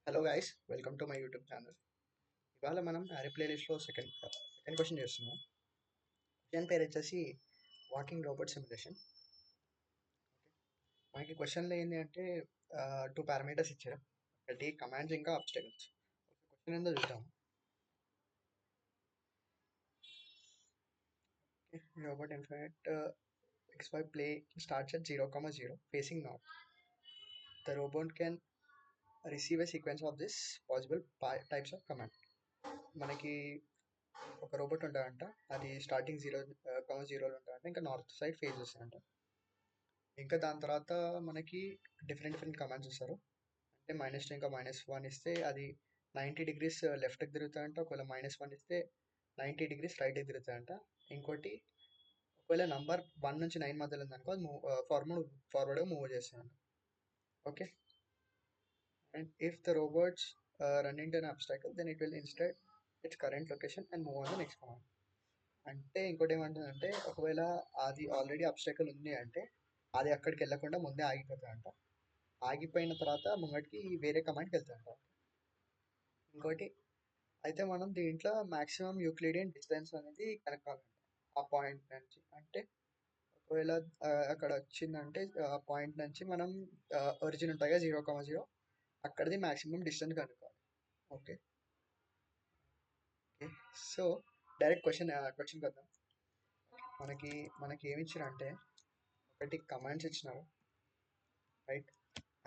Hello guys, welcome to my YouTube channel. ఇవాళ మనం యారీ ప్లేలిస్ట్లో సెకండ్ క్వశ్చన్ చేస్తున్నాం. క్వశ్చన్ పేరు వచ్చేసి వాకింగ్ రోబోట్ సిమ్యులేషన్. మనకి క్వశ్చన్లో ఏంటి అంటే టూ పారామీటర్స్ ఇచ్చారు, ఒకటి కమాండ్స్ ఇంకా అబ్స్టకల్స్. క్వశ్చన్ ఏందో చూద్దాం. Robot infinite XY play starts at 0,0 facing north. The robot can receive a sequence of this possible types of command. మనకి ఒక రోబోట్ ఉంటాడంట, అది స్టార్టింగ్ 0,0లో ఉంటాడంట, ఇంకా నార్త్ సైడ్ ఫేస్ చేస్తాడంట. ఇంకా దాని తర్వాత మనకి డిఫరెంట్ కమాండ్స్ ఇస్తారు. అంటే -2 ఇంకా -1 ఇస్తే అది 90 degrees లెఫ్ట్కి తిరుగుతాయంట. ఒకవేళ -1 ఇస్తే 90 degrees రైట్కి తిరుగుతాయంట. ఇంకోటి, ఒకవేళ నంబర్ 1 నుంచి 9 మధ్యలో ఉందనుకో అది ఫార్వర్డ్గా మూవ్ చేస్తాయంట. Okay. And if the robots run into an obstacle then it will instead its current location and move on the next command. అంటే ఇంకోటి ఏమంటుందంటే, ఒకవేళ అది ఆల్రెడీ అబ్స్టాకల్ ఉంది అంటే అది అక్కడికి వెళ్ళకుండా ముందే ఆగిపోతుందంట. ఆగిపోయిన తర్వాత ముంగటికి వేరే కమాండ్కి వెళ్తాయంట. ఇంకోటి అయితే మనం దీంట్లో మాక్సిమం యూక్లిడియన్ డిస్టెన్స్ అనేది కనుక్కోవాలంట ఆ పాయింట్ నుంచి. అంటే ఒకవేళ అక్కడ వచ్చిందంటే ఆ పాయింట్ నుంచి మనం ఒరిజిన్ ఉంటాయి కదా 0,0, అక్కడిది మాక్సిమం డిస్టెన్స్ కనుక్కోవాలి. Okay. Okay, so direct question కదా. మనకి మనకి ఏమి ఇచ్చారంటే, ఒకటి కమాండ్స్ ఇచ్చినారు, రైట్,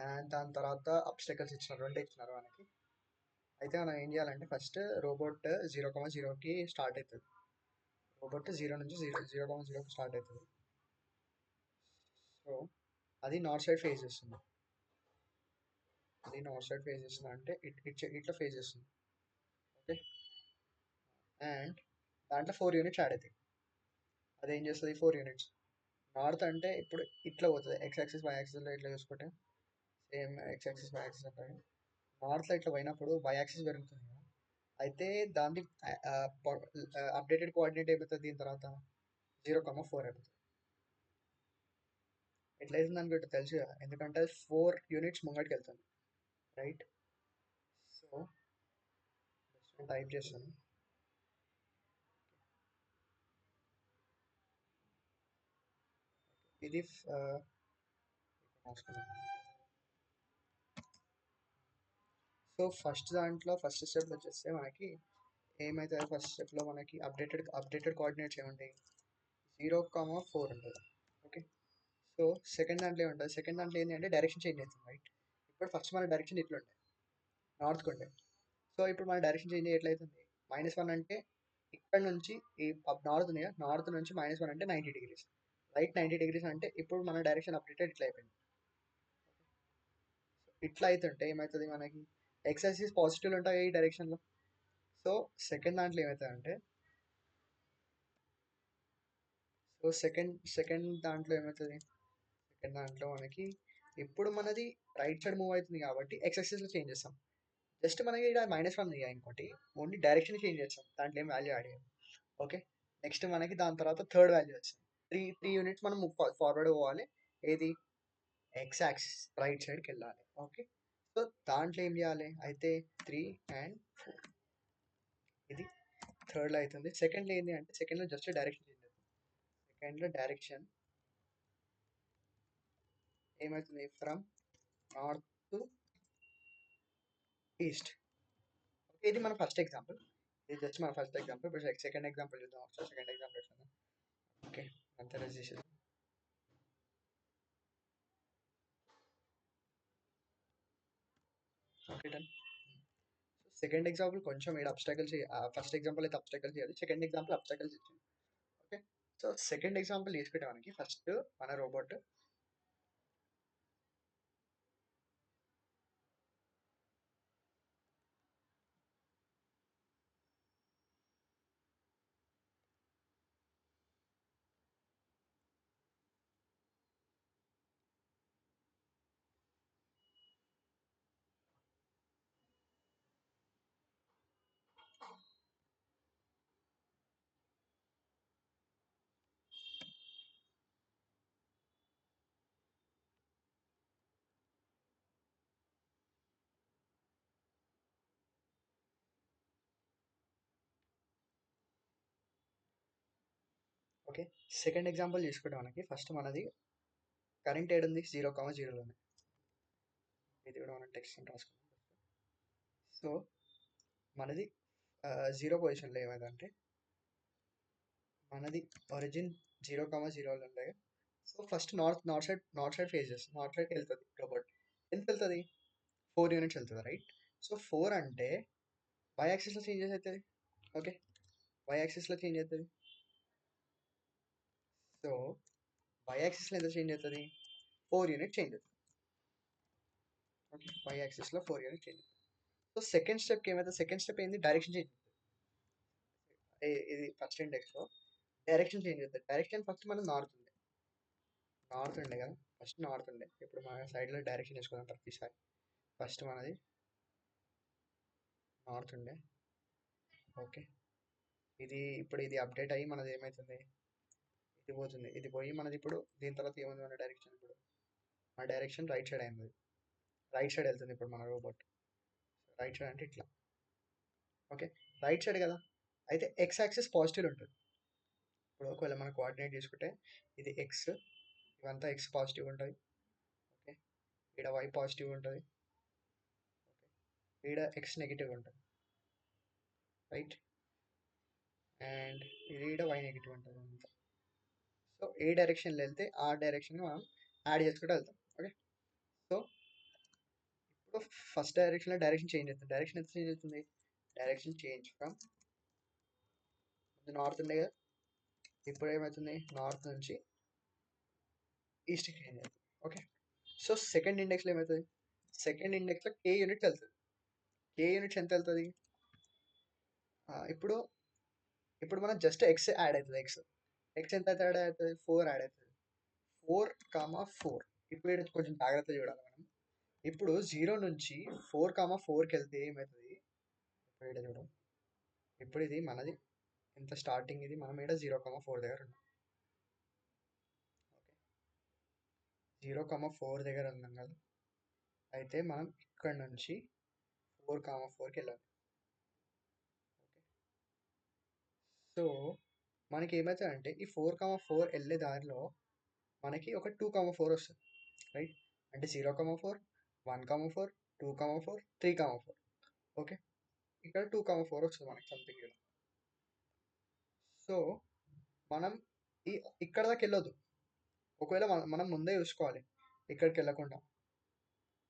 అండ్ దాని తర్వాత అబ్స్టకల్స్ ఇచ్చినారు, రెండు ఇచ్చినారు మనకి. అయితే మనం ఏం చేయాలంటే, ఫస్ట్ రోబోట్ 0,0కి స్టార్ట్ అవుతుంది. రోబోట్ 0 నుంచి 0,0కి స్టార్ట్ అవుతుంది. సో అది నార్త్ సైడ్ ఫేస్ చేస్తుంది. అంటే ఇట్లా ఫేస్ చేస్తుంది. ఓకే. అండ్ దాంట్లో 4 యూనిట్స్ యాడ్ అవుతాయి. అదేం చేస్తుంది 4 యూనిట్స్? నార్త్ అంటే ఇప్పుడు ఇట్లా పోతుంది, ఎక్స్ యాక్సిస్ వై యాక్సిస్లో ఇట్లా చూసుకుంటే same X axis Y axis అంటారు. నార్త్లో ఇట్లా పోయినప్పుడు వై యాక్సిస్ పెరుగుతుంది కదా. అయితే దాన్ని అప్డేటెడ్ కోఆర్డినేట్ అయిపోతుంది. దీని తర్వాత 0,4 అయిపోతుంది. ఎట్లా అవుతుంది అనుకుంటే తెలుసు కదా, ఎందుకంటే 4 యూనిట్స్ ముంగటికి వెళ్తుంది, రైట్. సో టైప్ చేస్తాను. ఇది సో ఫస్ట్ స్టెప్ వచ్చేస్తే మనకి ఏమైతే ఫస్ట్ స్టెప్లో మనకి అప్డేటెడ్ కోఆర్డినేట్స్ ఏముంటాయి, 0,4 ఉంటుంది. ఓకే. సో సెకండ్ దాంట్లో ఏముంటుంది, సెకండ్ దాంట్లో ఏంటి అంటే డైరెక్షన్ చేంజ్ అవుతుంది, రైట్. ఇప్పుడు ఫస్ట్ మన డైరెక్షన్ ఇట్లా ఉంటాయి, నార్త్కి ఉండే. సో ఇప్పుడు మన డైరెక్షన్ చేంజ్ ఎట్లయితుంది, -1 అంటే ఇక్కడ నుంచి ఈ నార్త్ ఉంది, నార్త్ నుంచి -1 అంటే 90 degrees, రైట్. 90 degrees అంటే ఇప్పుడు మన డైరెక్షన్ అప్డేటెడ్ ఇట్లా అయిపోయింది. ఇట్లా అవుతుంటే ఏమవుతుంది, మనకి ఎక్స్ యాక్సిస్ పాజిటివ్ ఉంటాయి ఈ డైరెక్షన్లో. సో సెకండ్ దాంట్లో ఏమవుతుందంటే, సెకండ్ దాంట్లో ఏమవుతుంది, సెకండ్ దాంట్లో మనకి ఇప్పుడు మనది రైట్ సైడ్ మూవ్ అవుతుంది కాబట్టి ఎక్స్ యాక్సిస్లో చేంజ్ చేస్తాం. జస్ట్ మనకి ఇక్కడ -1 ఇక ఇంకోటి ఓన్లీ డైరెక్షన్ చేంజ్ చేస్తాం, దాంట్లో ఏం వాల్యూ యాడ్ చేయం. ఓకే. నెక్స్ట్ మనకి దాని తర్వాత థర్డ్ వాల్యూ వచ్చింది, త్రీ యూనిట్స్ మనం ఫార్వర్డ్ పోవాలి. ఏది, ఎక్స్ యాక్సిస్ రైట్ సైడ్కి వెళ్ళాలి. ఓకే. సో దాంట్లో ఏం చేయాలి అయితే 3 and 4, ఇది థర్డ్లో అవుతుంది. సెకండ్లో ఏంటి అంటే, సెకండ్లో జస్ట్ డైరెక్షన్ చేంజ్ అవుతుంది. సెకండ్లో డైరెక్షన్ ఏమవుతుంది, from north to east. Okay, ఇది మన ఫస్ట్ ఎగ్జాంపుల్. ఇది జస్ట్ మన ఫస్ట్ ఎగ్జాంపుల్. ఇప్పుడు సెకండ్ ఎగ్జాంపుల్ చూద్దాం. సెకండ్ ఎగ్జాంపుల్ ఎట్లా. ఓకే, అంత registration. Okay, done. Second example కొంచెం ఇక్కడ అబ్స్టాకల్స్, ఫస్ట్ ఎగ్జాంపుల్ అయితే అబ్స్టాకల్స్ చేయాలి, సెకండ్ ఎగ్జాంపుల్ అబ్స్టాకల్స్ ఇచ్చింది. ఓకే. సో సెకండ్ ఎగ్జాంపుల్ తీసుకుంటే మనకి ఫస్ట్ మన రోబోట్ ఓకే, సెకండ్ ఎగ్జాంపుల్ తీసుకుంటే మనకి ఫస్ట్ మనది కరెంట్ ఏడు ఉంది 0,0 ఉంది. ఇది కూడా మనం టెక్స్ట్ రాసుకుందాం. సో మనది 0 పొజిషన్లో ఏమైందంటే మనది ఒరిజిన్ 0,0 ఉంటాయి. So first north side face చేస్తుంది, నార్త్ సైడ్కి వెళ్తుంది రోబోట్. ఎంత వెళ్తుంది? 4 యూనిట్స్ వెళ్తుంది, రైట్? సో 4 అంటే వై యాక్సిస్లో చేంజ్ అవుతుంది. ఓకే, వై యాక్సిస్లో చేంజ్ అవుతుంది. సో వై యాక్సిస్లో ఎంత చేంజ్ అవుతుంది? 4 యూనిట్ చేంజ్ అవుతుంది. ఓకే, వై యాక్సిస్లో 4 యూనిట్ చేంజ్ అవుతుంది. సో సెకండ్ స్టెప్కి ఏమవుతుంది? సెకండ్ స్టెప్ ఏంది? డైరెక్షన్ చేంజ్ అవుతుంది. ఇది ఫస్ట్ ఇండెక్స్లో డైరెక్షన్ చేంజ్ అవుతుంది. డైరెక్షన్ ఫస్ట్ మనం నార్త్ ఉండే కదా, ఫస్ట్ నార్త్ ఉండే. ఇప్పుడు మన సైడ్లో డైరెక్షన్ వేసుకుందాం ప్రతిసారి. ఫస్ట్ మనది నార్త్ ఉండే. ఓకే, ఇది అప్డేట్ అయ్యి మనది ఏమవుతుంది? ఇది పోతుంది, ఇది పోయి మనది ఇప్పుడు దీని తర్వాత ఏముంది మన డైరెక్షన్? ఇప్పుడు మన డైరెక్షన్ రైట్ సైడ్ అయింది, రైట్ సైడ్ వెళ్తుంది ఇప్పుడు మన రోబోట్. రైట్ సైడ్ అంటే ఇట్లా. ఓకే, రైట్ సైడ్ కదా, అయితే ఎక్స్ యాక్సిస్ పాజిటివ్ ఉంటుంది. ఇప్పుడు ఒకవేళ మన కోఆర్డినేట్ తీసుకుంటే ఇది ఎక్స్, ఇవంతా ఎక్స్ పాజిటివ్ ఉంటుంది. ఓకే, ఇక్కడ వై పాజిటివ్ ఉంటుంది. ఓకే, ఇక్కడ ఎక్స్ నెగిటివ్ ఉంటుంది, రైట్? అండ్ ఇది ఇక్కడ వై నెగిటివ్ ఉంటుంది అంతా. సో ఏ డైరెక్షన్లో వెళ్తే ఆ డైరెక్షన్ మనం యాడ్ చేసుకుంటూ వెళ్తాం. ఓకే, సో ఇప్పుడు ఫస్ట్ డైరెక్షన్లో డైరెక్షన్ చేంజ్ అవుతుంది. డైరెక్షన్ ఎంత చేంజ్ అవుతుంది? డైరెక్షన్ చేంజ్ ఫ్రమ్ నార్త్ ఉండే కదా, ఇప్పుడు ఏమవుతుంది? నార్త్ నుంచి ఈస్ట్కి చేంజ్ అవుతుంది. ఓకే, సో సెకండ్ ఇండెక్స్లో ఏమవుతుంది? సెకండ్ ఇండెక్స్లో కే యూనిట్స్ వెళ్తుంది. కే యూనిట్స్ ఎంత వెళ్తుంది? ఇప్పుడు ఇప్పుడు మనం జస్ట్ ఎక్స్ యాడ్ అవుతుంది. ఎక్స్ ఎంత యాడ్ అవుతుంది? 4 యాడ్ అవుతుంది. 4,4. ఇప్పుడు ఇక్కడ కొంచెం జాగ్రత్త చూడాలి మనం. ఇప్పుడు 0 నుంచి 4,4కి వెళ్తే ఏమవుతుంది? ఇప్పుడు ఇక్కడ చూడం. ఇప్పుడు ఇది మనది ఎంత స్టార్టింగ్, ఇది మనం ఇక్కడ 0,4 దగ్గర ఉన్నాం. ఓకే, 0,4 దగ్గర ఉన్నాం కదా, అయితే మనం ఇక్కడ నుంచి 4,4కి వెళ్ళాలి. ఓకే, సో మనకి ఏమవుతుందంటే ఈ 4,4 వెళ్ళే దారిలో మనకి ఒక 2,4 వస్తుంది, రైట్? అంటే 0,4, 1,4, 2,4, 3,4. ఓకే, ఇక్కడ 2,4 వస్తుంది మనకి సంథింగ్. సో మనం ఈ ఇక్కడ దాకా వెళ్ళొద్దు. ఒకవేళ మనం ముందే చూసుకోవాలి ఇక్కడికి వెళ్ళకుండా.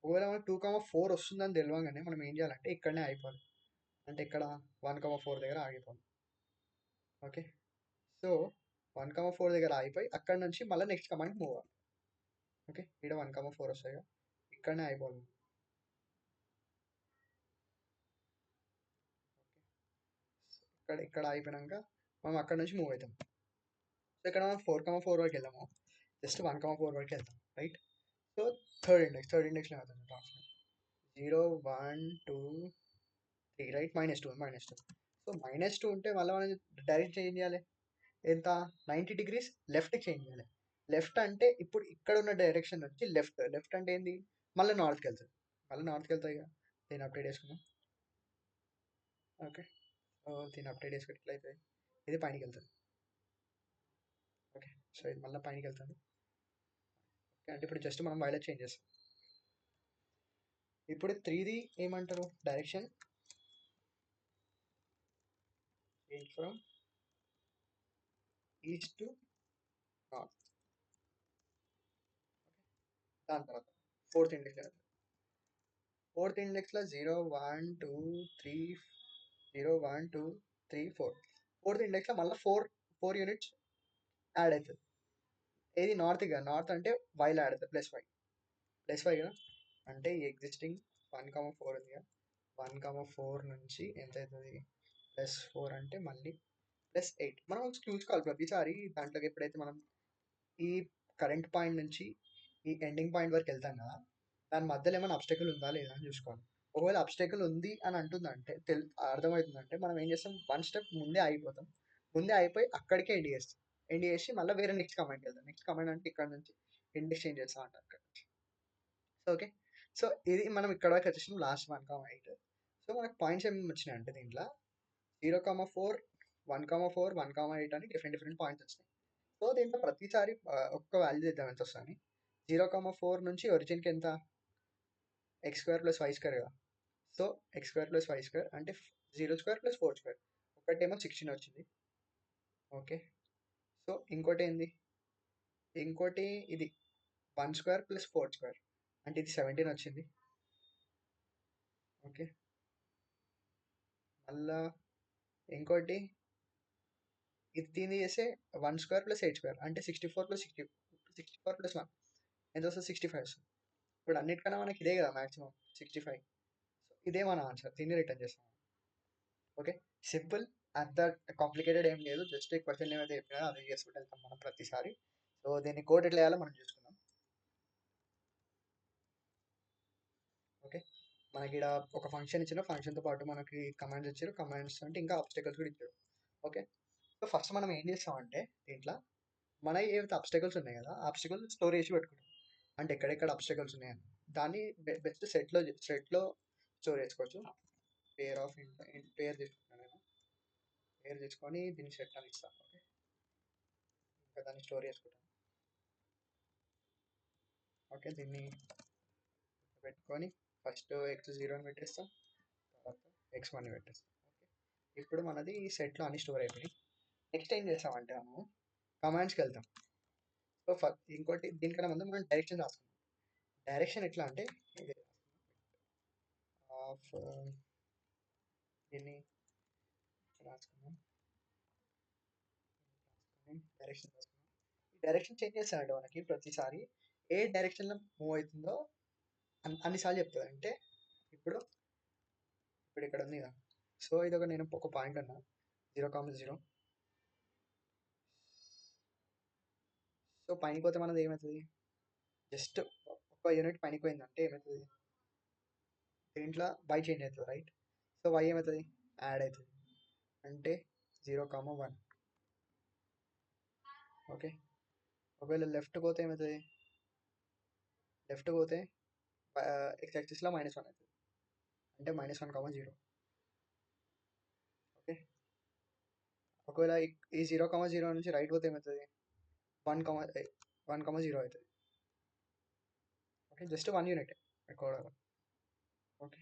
ఒకవేళ మనకు 2,4 వస్తుందని తెలియగానే మనం ఏం చేయాలంటే ఇక్కడనే అయిపోవాలి. అంటే ఇక్కడ 1,4 దగ్గర ఆగిపోవాలి. ఓకే, సో 1,4 దగ్గర ఆగిపోయి అక్కడ నుంచి మళ్ళీ నెక్స్ట్ కమాండ్కి మూవ్ అవ్వాలి. ఓకే, ఇక్కడ 1,4 వస్తాయి కదా, ఇక్కడనే అయిపోవాలి. ఓకే, ఇక్కడ అయిపోయినాక మనం అక్కడ నుంచి మూవ్ అవుతాం. సో ఇక్కడ మనం 4,4 వరకు వెళ్ళాము, జస్ట్ 1,4 వరకు వెళ్తాం, రైట్? సో థర్డ్ ఇండెక్స్లో అవుతుంది ట్రాన్స్ఫర్ 0, 1, 2, 3, రైట్? -2. సో -2 ఉంటే మళ్ళీ మనం డైరెక్ట్ చేంజ్ చేయాలి. ఎంత? 90 degrees లెఫ్ట్కి చేంజ్ చేయాలి. లెఫ్ట్ అంటే ఇప్పుడు ఇక్కడ ఉన్న డైరెక్షన్ నుంచి లెఫ్ట్ అంటే ఏంది? మళ్ళీ నార్త్కి వెళ్తుంది. మళ్ళీ నార్త్కి వెళ్తాయి కదా, దీన్ని అప్డేట్ చేసుకుందాం. ఓకే, సో దీన్ని అప్డేట్ చేసుకుంటే ఇట్లా అవుతుంది, ఇది పైనకి వెళ్తుంది. ఓకే, సో ఇది మళ్ళీ పైనకి వెళ్తుంది. ఓకే, అంటే ఇప్పుడు జస్ట్ మనం వైలెట్ చేంజ్ చేస్తాం. ఇప్పుడు 3ది ఏమంటారు? Direction change from east to north. దాని తర్వాత ఫోర్త్ ఇండెక్స్లో 0, 1, 2, 3, 0, 1, 2, 3, 4. ఫోర్త్ ఇండెక్స్లో మళ్ళీ 4 యూనిట్స్ యాడ్ అవుతుంది. ఏది? నార్త్ కదా, నార్త్ అంటే వైలో యాడ్ అవుతుంది, +5 కదా. అంటే ఈ ఎగ్జిస్టింగ్ 1,4 ఉంది కదా, 1,4 నుంచి ఎంత అవుతుంది? +4 అంటే మళ్ళీ +8. మనం చూసుకోవాలి ప్రతిసారి దాంట్లోకి. ఎప్పుడైతే మనం ఈ కరెంట్ పాయింట్ నుంచి ఈ ఎండింగ్ పాయింట్ వరకు వెళ్తాం కదా, దాని మధ్యలో ఏమైనా అబ్స్టెకల్ ఉందా లేదా అని చూసుకోవాలి. ఒకవేళ అబ్స్టెకల్ ఉంది అని అంటుందంటే అర్థమవుతుందంటే మనం ఏం చేస్తాం? 1 స్టెప్ ముందే ఆగిపోతాం. ముందే అయిపోయి అక్కడికే ఎండ్ చేసి మళ్ళీ వేరే నెక్స్ట్ కమాండ్కి వెళ్తాం. నెక్స్ట్ కమాండ్ అంటే ఇక్కడ నుంచి ఇండెక్స్ చేంజ్ చేస్తాం అంటారు అక్కడ. సో ఓకే, సో ఇది మనం ఇక్కడ వరకు వచ్చేసాం, లాస్ట్ 1,8. సో మనకు పాయింట్స్ ఏమి వచ్చినాయి అంటే దీంట్లో 0,4, 1,4, 1,8 అని డిఫరెంట్ పాయింట్స్ వచ్చినాయి. సో దీంట్లో ప్రతిసారి ఒక్క వాల్యూ తెద్దాం ఎంత వస్తుంది. 0,4 నుంచి ఒరిజిన్కి ఎంత, X square plus Y square కదా. So X square plus Y square అంటే 0² ప్లస్ 4². ఒకటేమో 16 వచ్చింది. ఓకే, సో ఇంకోటి ఏంది, ఇంకోటి ఇది 1² ప్లస్ 4² అంటే ఇది 17 వచ్చింది. ఓకే, మళ్ళా ఇంకోటి ఇది దీన్ని చేస్తే 1² ప్లస్ 8² అంటే 64 ప్లస్ 64 ప్లస్ 1 ఎంత వస్తుంది, 65 వస్తుంది. ఇప్పుడు అన్నిటికన్నా మనకి ఇదే కదా మ్యాక్సిమం 65. సో ఇదే మన ఆన్సర్, దీన్ని రిటర్న్ చేస్తాం. ఓకే, సింపుల్, అంత కాంప్లికేటెడ్ ఏం లేదు. జస్ట్ ఈ క్వశ్చన్ ఏమైతే చెప్పినా అదే చేసుకుంటూ వెళ్తాం మనం ప్రతిసారి. సో దీన్ని కోడ్ ఎట్లా వేయాలో మనం చూసుకుందాం. ఓకే, మనకి ఇక్కడ ఒక ఫంక్షన్ ఇచ్చిన, ఫంక్షన్తో పాటు మనకి కమాండ్స్ ఇచ్చారు, కమాండ్స్ అంటే ఇంకా అబ్స్టకల్స్ కూడా ఇచ్చారు. ఓకే, సో ఫస్ట్ మనం ఏం చేస్తామంటే దీంట్లో మన ఏవైతే అబ్స్టకల్స్ ఉన్నాయి కదా, ఆబ్స్టకల్స్ స్టోర్ చేసి పెట్టుకుంటాం. అంటే ఎక్కడెక్కడ అబ్స్టకల్స్ ఉన్నాయని దాన్ని బెస్ట్ సెట్లో స్టోర్ చేసుకోవచ్చు. పేర్ ఆఫ్ పేర్ తీసుకుంటాను నేను, పేర్ తీసుకొని దీన్ని సెట్ అని ఇస్తాను. ఓకే, ఇంకా దాన్ని స్టోర్ చేసుకుంటాను. ఓకే, దీన్ని పెట్టుకొని ఫస్ట్ x0 అని పెట్టేస్తాం, తర్వాత x1 పెట్టేస్తాం. ఓకే, ఇప్పుడు మనది ఈ సెట్లో అన్ని స్టోర్ అయిపోయి నెక్స్ట్ ఏం చేస్తామంటే మనము కమాండ్స్కి వెళ్తాం. సో ఇంకోటి దీనికన్నా ముందు మనం డైరెక్షన్ రాసుకుంటాం. డైరెక్షన్ ఎట్లా అంటే ఇది ఆఫ్ దీన్ని రాసుకున్నాం, డైరెక్షన్ రాసుకున్నాం. ఈ డైరెక్షన్ చేంజ్ చేస్తానంటే మనకి ప్రతిసారి ఏ డైరెక్షన్లో మూవ్ అవుతుందో అన్నిసార్లు చెప్తుంది. అంటే ఇప్పుడు ఇక్కడ ఉంది కదా, సో ఇది నేను ఒక పాయింట్ అన్నా 0,0. సో పైనకి పోతే మనది ఏమవుతుంది, జస్ట్ ఒక యూనిట్ పైనకి పోయిందంటే ఏమవుతుంది, దీంట్లో y చేంజ్ అవుతుంది రైట్. సో y ఏమవుతుంది, యాడ్ అవుతుంది అంటే 0,1. ఓకే, ఒకవేళ లెఫ్ట్ పోతే ఏమవుతుంది, లెఫ్ట్ పోతే x యాక్సిస్లో -1 అవుతుంది అంటే -1,0. ఓకే, ఒకవేళ ఈ 0,0 నుంచి రైట్ పోతే ఏమవుతుంది, 1,0 అవుతుంది. ఓకే, జస్ట్ 1 యూనిట్ ఎక్కువ. ఓకే,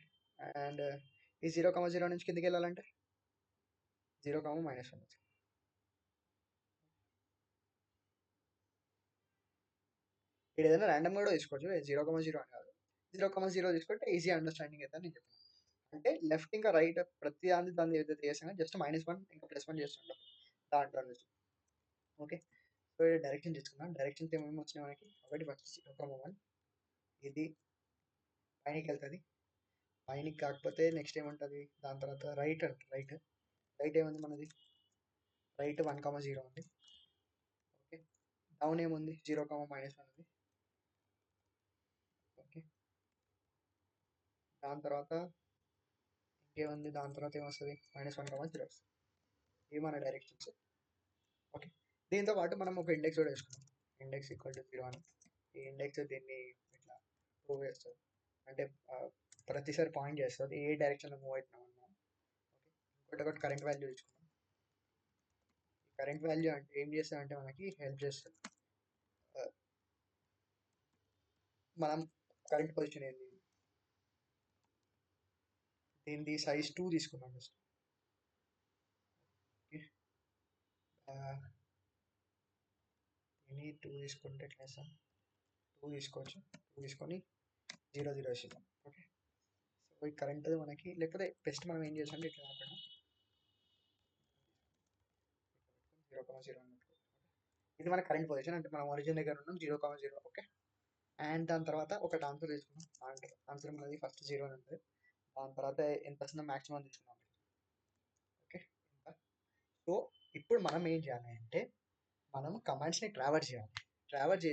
అండ్ ఈ 0,0 నుంచి కిందకి వెళ్ళాలంటే 0,-1 అవుతుంది. ఇక్కడ ఏదైనా ర్యాండమ్ కూడా తీసుకోవచ్చు, 0,0 అని కాదు, 0,0 తీసుకుంటే ఈజీ అండర్స్టాండింగ్ అయితే నేను చెప్పాను. అంటే లెఫ్ట్ ఇంకా రైట్ ప్రతి దాన్ని ఏదైతే చేసానో జస్ట్ -1 ఇంకా +1 చేస్తుంటాం దాంట్లో నుంచి. ఓకే, సో డైరెక్షన్ తీసుకున్నాం. డైరెక్షన్స్ ఏమేమి వచ్చినాయి మనకి, ఒకటి ఫస్ట్ 0,1 ఇది పైనకి వెళ్తుంది. పైనకి కాకపోతే నెక్స్ట్ ఏముంటుంది, దాని తర్వాత రైట్ రైట్ ఏముంది మనది, రైట్ 1,0 ఉంది. ఓకే, డౌన్ ఏముంది 0,-1 ఉంది. ఓకే, దాని తర్వాత ఇంకేముంది, దాని తర్వాత ఏమొస్తుంది, -1,0 వస్తుంది. ఇవి మన డైరెక్షన్స్. ఓకే, దీంతో పాటు మనం ఒక ఇండెక్స్ కూడా వేసుకున్నాం, ఇండెక్స్ =0 అని. ఈ ఇండెక్స్ దీన్ని ఇట్లా ప్రూవ్ చేస్తుంది, అంటే ప్రతిసారి పాయింట్ చేస్తుంది ఏ డైరెక్షన్లో మూవ్ అవుతున్నాం అన్నాం. ఓకే, ఒకటి కరెంట్ వాల్యూ తీసుకున్నాం. ఈ కరెంట్ వాల్యూ అంటే ఏం చేస్తుంది అంటే మనకి హెల్ప్ చేస్తుంది, మనం కరెంట్ పొజిషన్ ఏంది, దీనిది సైజ్ 2 తీసుకున్నాం జస్ట్. దీన్ని 2 తీసుకుంటే ఎట్లా వేస్తాం, 2 తీసుకోవచ్చు, 2 తీసుకొని 0,0 వేసిద్దాం. ఓకే, సో ఈ కరెంట్ మనకి, లేకపోతే బెస్ట్ మనం ఏం చేసాం ఇట్లా కాకుండా 0,0 ఇది మన కరెంట్ పొజిషన్, అంటే మనం ఒరిజిన్ దగ్గర ఉన్నాం 0,0. ఓకే, అండ్ దాని తర్వాత ఒకటి ఆన్సర్ తీసుకున్నాం. ఆన్సర్ మనది ఫస్ట్ 0 అని ఉంటుంది, దాని తర్వాత ఎంత వస్తుందో మ్యాక్సిమం తీసుకున్నాం. ఓకే, సో ఇప్పుడు మనం ఏం చేయాలి అంటే మనం కమాండ్స్ని ట్రావర్స్ చేయాలి. ట్రావర్స్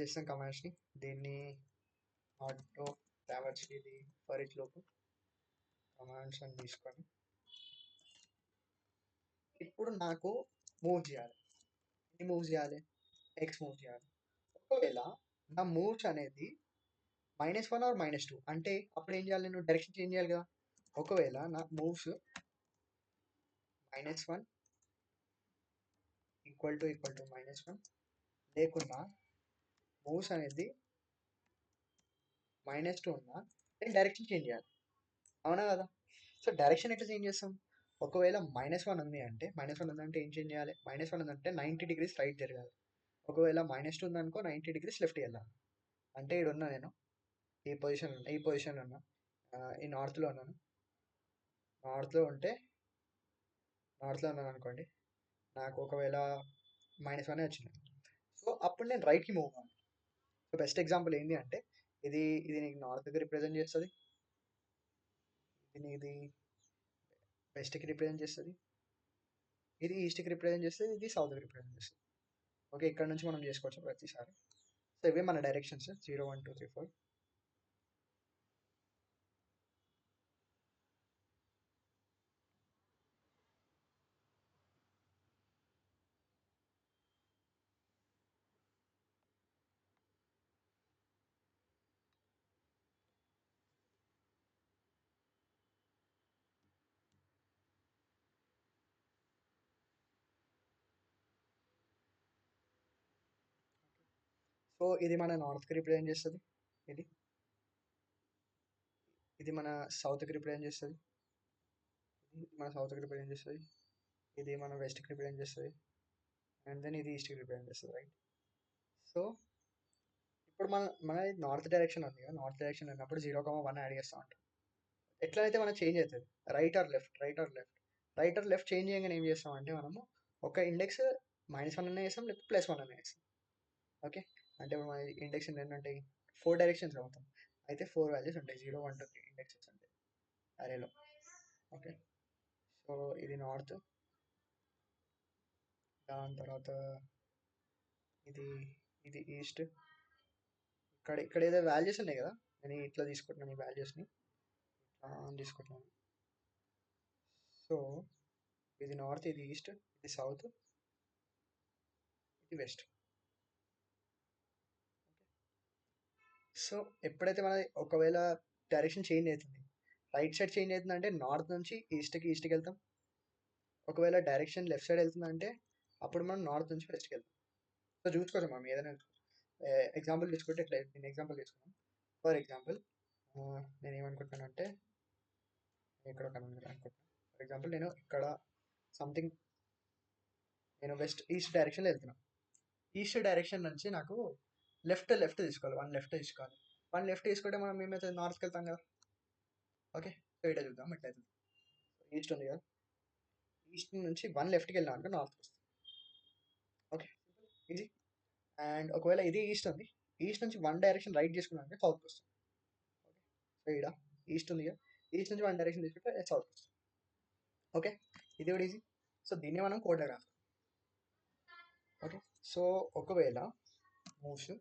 చేసిన కమాండ్స్ని దీన్ని ఆటో ట్రావర్స్ ఇది ఫర్ ఈచ్ లోపు కమాండ్స్ అని తీసుకొని ఇప్పుడు నాకు మూవ్ చేయాలి. ఎన్ని మూవ్ చేయాలి, ఎక్స్ మూవ్ చేయాలి. ఒకవేళ నా మూవ్స్ అనేది -1 ఆర్ -2 అంటే అప్పుడు ఏం చేయాలి, నేను డైరెక్షన్ చేంజ్ చేయాలి కదా. ఒకవేళ నా మూవ్స్ -1 ఈక్వల్ టు -1 లేకున్నా మూవ్స్ అనేది -2 ఉన్నా నేను డైరెక్షన్ చేంజ్ చేయాలి, అవునా కదా? సో డైరెక్షన్ ఎట్లా చేంజ్ చేస్తాం? ఒకవేళ -1 ఉంది అంటే ఏం చేంజ్ చేయాలి? -1 ఉందంటే 90 డిగ్రీస్ రైట్ జరగాలి. ఒకవేళ -2 ఉందనుకో 90 డిగ్రీస్ లెఫ్ట్ వెళ్ళాలి. అంటే ఇక్కడ ఉన్నా నేను ఈ పొజిషన్లో ఉన్నా, ఈ నార్త్లో ఉన్నాను. నార్త్లో ఉన్నాను అనుకోండి, నాకు ఒకవేళ -1 వచ్చింది, సో అప్పుడు నేను రైట్కి మూవ్ అవ్వాలి. సో బెస్ట్ ఎగ్జాంపుల్ ఏంటి అంటే ఇది నీకు నార్త్కి రిప్రజెంట్ చేస్తుంది, ఇది వెస్ట్కి రిప్రజెంట్ చేస్తుంది, ఇది ఈస్ట్కి రిప్రజెంట్ చేస్తుంది, ఇది సౌత్కి రిప్రజెంట్ చేస్తుంది. ఓకే, ఇక్కడ నుంచి మనం చేసుకోవచ్చు ప్రతిసారి. సో ఇవే మన డైరెక్షన్స్ 0 1 2 3 4. సో ఇది మన నార్త్కి రిప్రజెంట్ చేస్తుంది, ఇది ఇది మన సౌత్కి రిప్రజెంట్ చేస్తుంది, ఇది మన సౌత్కి రిప్రజెంట్ చేస్తుంది, ఇది మన వెస్ట్కి రిప్రజెంట్ చేస్తుంది, అండ్ దెన్ ఇది ఈస్ట్కి రిప్రజెంట్ చేస్తుంది, రైట్? సో ఇప్పుడు మన నార్త్ డైరెక్షన్ ఉంది కదా, నార్త్ డైరెక్షన్ ఉన్నప్పుడు 0,1 యాడ్ చేస్తూ ఉంటాం. ఎట్లయితే మనకు చేంజ్ అవుతుంది, రైట్ ఆర్ లెఫ్ట్ చేంజ్ చేయగానే ఏం చేస్తాం అంటే మనము ఒక ఇండెక్స్ -1 అనే వేస్తాం, లేకపోతే +1 అనే వేస్తాం. ఓకే, అంటే మన ఇండెక్స్ ఏంటంటే 4 డైరెక్షన్స్ అవుతాం, అయితే 4 వాల్యూస్ ఉంటాయి, 0 1 2 3 ఇండెక్సెస్ ఉంటాయి అరేలో. ఓకే, సో ఇది నార్త్, దాని తర్వాత ఇది ఈస్ట్. ఇక్కడ ఏదో వాల్యూస్ ఉన్నాయి కదా, నేను ఇట్లా తీసుకుంటున్నాను ఈ వాల్యూస్ని, తీసుకుంటున్నాను. సో ఇది నార్త్, ఇది ఈస్ట్, ఇది సౌత్, ఇది వెస్ట్. సో ఎప్పుడైతే మన ఒకవేళ డైరెక్షన్ చేంజ్ అవుతుంది, రైట్ సైడ్ చేంజ్ అవుతుంది అంటే నార్త్ నుంచి ఈస్ట్కి వెళ్తాం. ఒకవేళ డైరెక్షన్ లెఫ్ట్ సైడ్ వెళ్తుందంటే అప్పుడు మనం నార్త్ నుంచి వెస్ట్కి వెళ్తాం. సో చూసుకోవచ్చు మనం ఏదైనా ఎగ్జాంపుల్ తీసుకుంటే ఇట్లా నేను ఎగ్జాంపుల్ తీసుకున్నాను. ఫర్ ఎగ్జాంపుల్ నేను ఏమనుకుంటున్నాను అంటే ఇక్కడ అనుకుంటున్నాను, ఫర్ ఎగ్జాంపుల్ నేను ఇక్కడ సంథింగ్ నేను ఈస్ట్ డైరెక్షన్లో వెళ్తున్నాను. ఈస్ట్ డైరెక్షన్ నుంచి నాకు లెఫ్ట్ తీసుకోవాలి, 1 లెఫ్ట్ తీసుకోవాలి. 1 లెఫ్ట్ తీసుకుంటే మనం ఏమైతే నార్త్కి వెళ్తాం కదా. ఓకే, సో ఇక్కడ చూద్దాం ఎట్లయితే. ఈస్ట్ ఉంది కదా, ఈస్ట్ నుంచి 1 లెఫ్ట్కి వెళ్ళాం అంటే నార్త్కి వస్తుంది. Okay, easy. అండ్ ఒకవేళ ఇది ఈస్ట్ ఉంది, ఈస్ట్ నుంచి 1 డైరెక్షన్ రైట్ చేసుకున్నాం అంటే సౌత్కి వస్తుంది. ఓకే, సో ఇక్కడ ఈస్ట్ ఉంది కదా, ఈస్ట్ నుంచి 1 డైరెక్షన్ తీసుకుంటే సౌత్కి వస్తుంది. ఓకే, ఇది కూడా ఈజీ. సో దీన్ని మనం కోడ్ రాస్తాం. ఓకే, సో ఒకవేళ మూవ్స్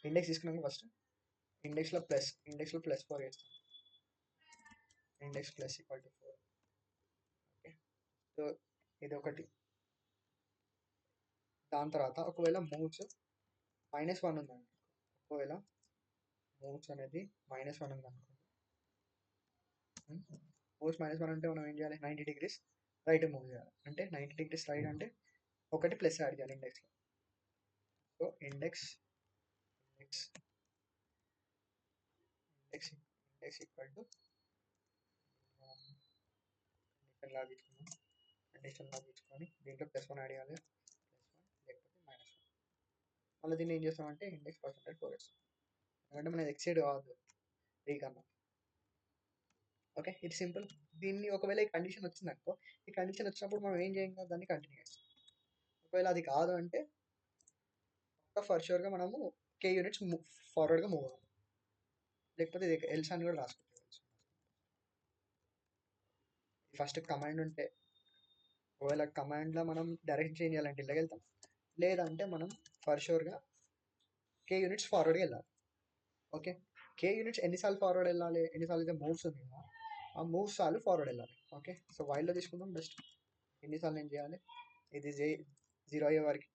ఇండెక్స్ తీసుకున్నాక ఫస్ట్ ఇండెక్స్లో +4 వేస్తాం, ఇండెక్స్ +4. ఓకే, సో ఇది ఒకటి. దాని తర్వాత ఒకవేళ మూవ్స్ -1 ఉందనుకో, ఒకవేళ మూవ్స్ అనేది -1 ఉందనుకో, మూవ్స్ -1 అంటే మనం ఏం చేయాలి, 90 డిగ్రీస్ రైట్ మూవ్ చేయాలి. అంటే 90 డిగ్రీస్ రైట్ అంటే ఒకటి ప్లస్ యాడ్ చేయాలి ఇండెక్స్లో. So index equal to condition లాగా తీసుకొని దీంట్లో +1 యాడ్ చేయాలి, +1 లేకపోతే -1. మళ్ళీ దీన్ని ఏం చేస్తామంటే ఇండెక్స్ %4 వేస్తాం, ఎందుకంటే మనది ఎక్సైడ్ కావద్దు 3 కన్నా. ఓకే, ఇది సింపుల్. దీన్ని ఒకవేళ ఈ కండిషన్ వచ్చిందనుకో, ఈ కండిషన్ వచ్చినప్పుడు మనం ఏం చేయం కదా, దాన్ని కంటిన్యూ చేస్తాం. ఒకవేళ అది కాదు అంటే ఫర్ షూర్గా మనము k యూనిట్స్ ఫార్వర్డ్గా మూవ్ అవ్వాలి, లేకపోతే ఇది ఎల్స్ అని కూడా రాసుకోవచ్చు. ఫస్ట్ కమాండ్ ఉంటే ఒకవేళ కమాండ్లో మనం డైరెక్షన్ చేంజ్ చేయాలంటే ఇలాగ వెళ్తాం, లేదంటే మనం ఫర్ షూర్గా k యూనిట్స్ ఫార్వర్డ్గా వెళ్ళాలి. ఓకే, k యూనిట్స్ ఎన్నిసార్లు ఫార్వర్డ్ వెళ్ళాలి, ఎన్నిసార్లు అయితే మూవ్స్ ఉంది కదా ఆ మూవ్స్ సార్లు ఫార్వర్డ్ వెళ్ళాలి. ఓకే, సో వైల్లో తీసుకుందాం బెస్ట్. ఎన్నిసార్లు నేను చేయాలి, ఇది 0 అయ్యే వరకు.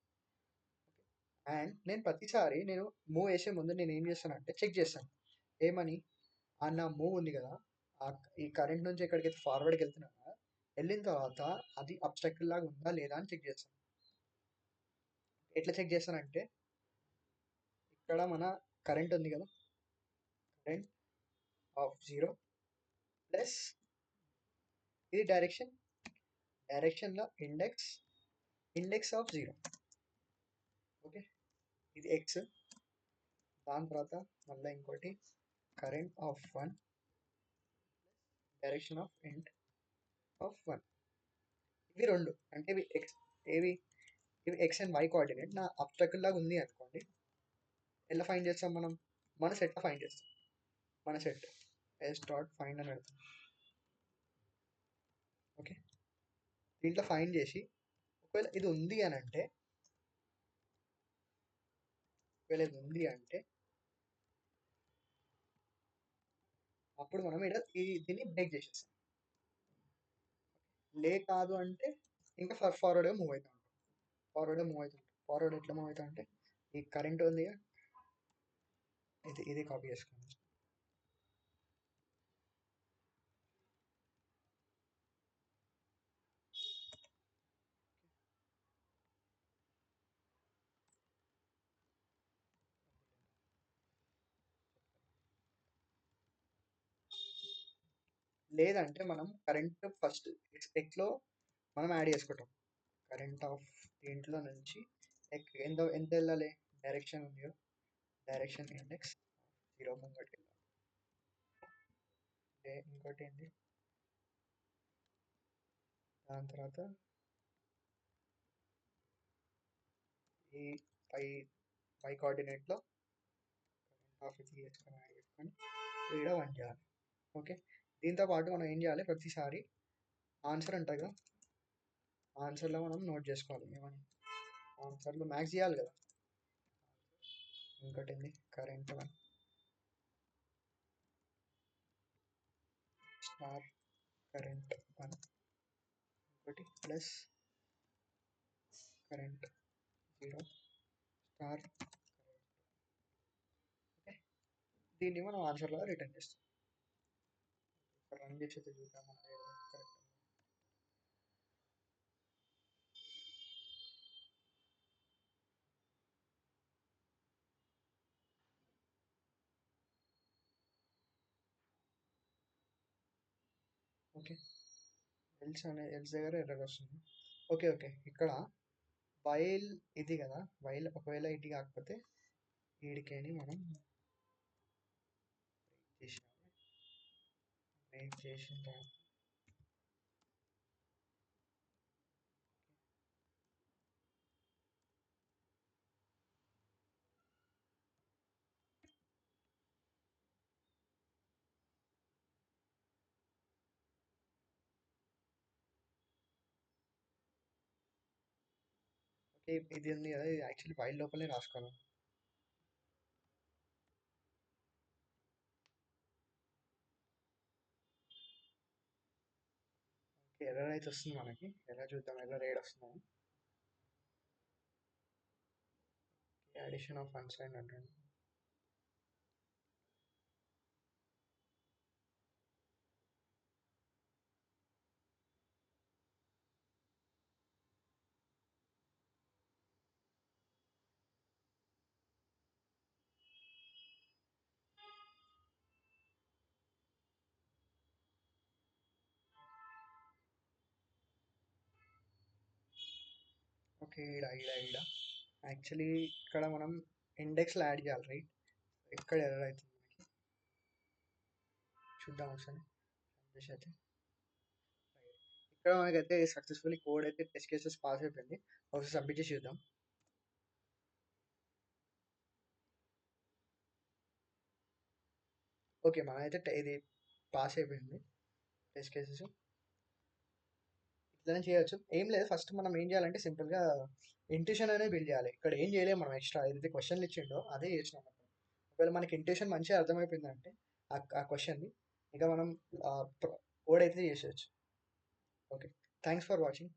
అండ్ నేను ప్రతిసారి నేను మూవ్ వేసే ముందు నేను ఏం చేస్తానంటే చెక్ చేస్తాను, ఏమని నా మూవ్ ఉంది కదా, ఈ కరెంట్ నుంచి ఎక్కడికైతే ఫార్వర్డ్కి వెళ్తున్నా వెళ్ళిన తర్వాత అది అబ్స్ట్రక్టివ్ లాగా ఉందా లేదా అని చెక్ చేస్తాను. ఎట్లా చెక్ చేస్తానంటే ఇక్కడ మన కరెంట్ ఉంది కదా, కరెంట్ ఆఫ్ 0 ప్లస్ ఇది డైరెక్షన్లో ఇండెక్స్ ఆఫ్ 0. ఓకే, ఇది ఎక్స్. దాని తర్వాత మళ్ళీ ఇంకోటి current of 1 direction of end of 1. ఇవి రెండు అంటే ఇవి ఎక్స్, ఏవి ఇవి ఎక్స్ అండ్ వై కోఆర్డినేట్. నా అబ్స్ట్రకల్ లాగా ఉంది అనుకోండి, ఎలా ఫైండ్ చేస్తాం మనం? మన సెట్లో ఫైండ్ చేస్తాం. మన సెట్ ఎస్ డాట్ ఫైండ్ అని పెడతాం. ఓకే, దీంట్లో ఫైండ్ చేసి ఒకవేళ ఇది ఉంది అని అంటే, అప్పుడు మనం ఇక్కడ దీన్ని బ్రేక్ చేసేస్తాం. కాదు అంటే ఇంకా ఫార్వర్డ్గా మూవ్ అవుతాం. ఫార్వర్డ్ ఎట్లా మూవ్ అవుతా అంటే ఈ కరెంట్ ఉంది, ఇది కాపీ చేసుకోండి. లేదంటే మనం కరెంట్ ఫస్ట్ ఎక్స్లో మనం యాడ్ చేసుకుంటాం. కరెంట్ ఆఫ్ దీంట్లో నుంచి ఎంత వెళ్ళాలి? డైరెక్షన్ ఉంది, డైరెక్షన్ ఇండెక్స్ 0 ముంగటి. ఇంకోటి ఏంటి, దాని తర్వాత ఈ పై కోఆర్డినేట్లో కరెంట్ ఆఫ్ ఇది చేసుకొని యాడ్ చేసుకొని ఈడ 1 చేయాలి. ఓకే, దీంతో పాటు మనం ఏం చేయాలి, ప్రతిసారి ఆన్సర్ ఉంటుంది కదా, ఆన్సర్లో మనం నోట్ చేసుకోవాలి. ఏమని ఆన్సర్లో మ్యాక్స్ చేయాలి కదా. ఇంకోటి ఏంది, కరెంట్ 1 స్టార్ కరెంట్ 1, ఇంకోటి ప్లస్ కరెంట్ 0 స్టార్. ఓకే, దీన్ని మనం ఆన్సర్లో రిటర్న్ చేస్తాం. రన్ చేసి చూద్దాం కరెక్ట్. ఓకే, ఎల్స్ దగ్గర ఎర్రర్ వస్తుంది. ఓకే, ఇక్కడ వైల్ ఇది కదా, వైల్ ఒకవేళ ఇది కాకపోతే వీడికేని మనం బ్రేక్ చేసిన తర్వాత ఓకే, ఇది ఉంది కదా, ఇది యాక్చువల్లీ వైల్ లోపలే రాసుకోవాలి. ఎర్రర్ అయితే వస్తుంది మనకి. ఎలా చూద్దాం ఎర్రర్ ఏడ్ వస్తుందని. అడిషన్ ఆఫ్ అన్సైన్డ్ అంటాను. ఓకే, ఈడ యాక్చువల్లీ ఇక్కడ మనం ఇండెక్స్లో యాడ్ చేయాలి, రైట్? ఎక్కడ ఎర్రర్ అవుతుంది మనకి చూద్దాం ఒకసారి. అయితే ఇక్కడ మనకైతే సక్సెస్ఫుల్లీ కోడ్ అయితే టెస్ట్ కేసెస్ పాస్ అయిపోయింది. ఒకసారి సబ్మిట్ చేసి చూద్దాం. ఓకే, మనమైతే ఇది పాస్ అయిపోయింది టెస్ట్ కేసెస్. ఇట్లనే చేయొచ్చు, ఏం లేదు. ఫస్ట్ మనం ఏం చేయాలంటే సింపుల్గా ఇంట్యూషన్ అనేది బిల్డ్ చేయాలి. ఇక్కడ ఏం చేయలేము మనం, ఎక్స్ట్రా ఏదైతే క్వశ్చన్లు ఇచ్చిండో అదే చేసినాం. ఒకవేళ మనకి ఇంట్యూషన్ మంచిగా అర్థమైపోయిందంటే ఆ క్వశ్చన్ని ఇక మనం కోడ్ అయితే చేసేయచ్చు. Okay, thanks for watching.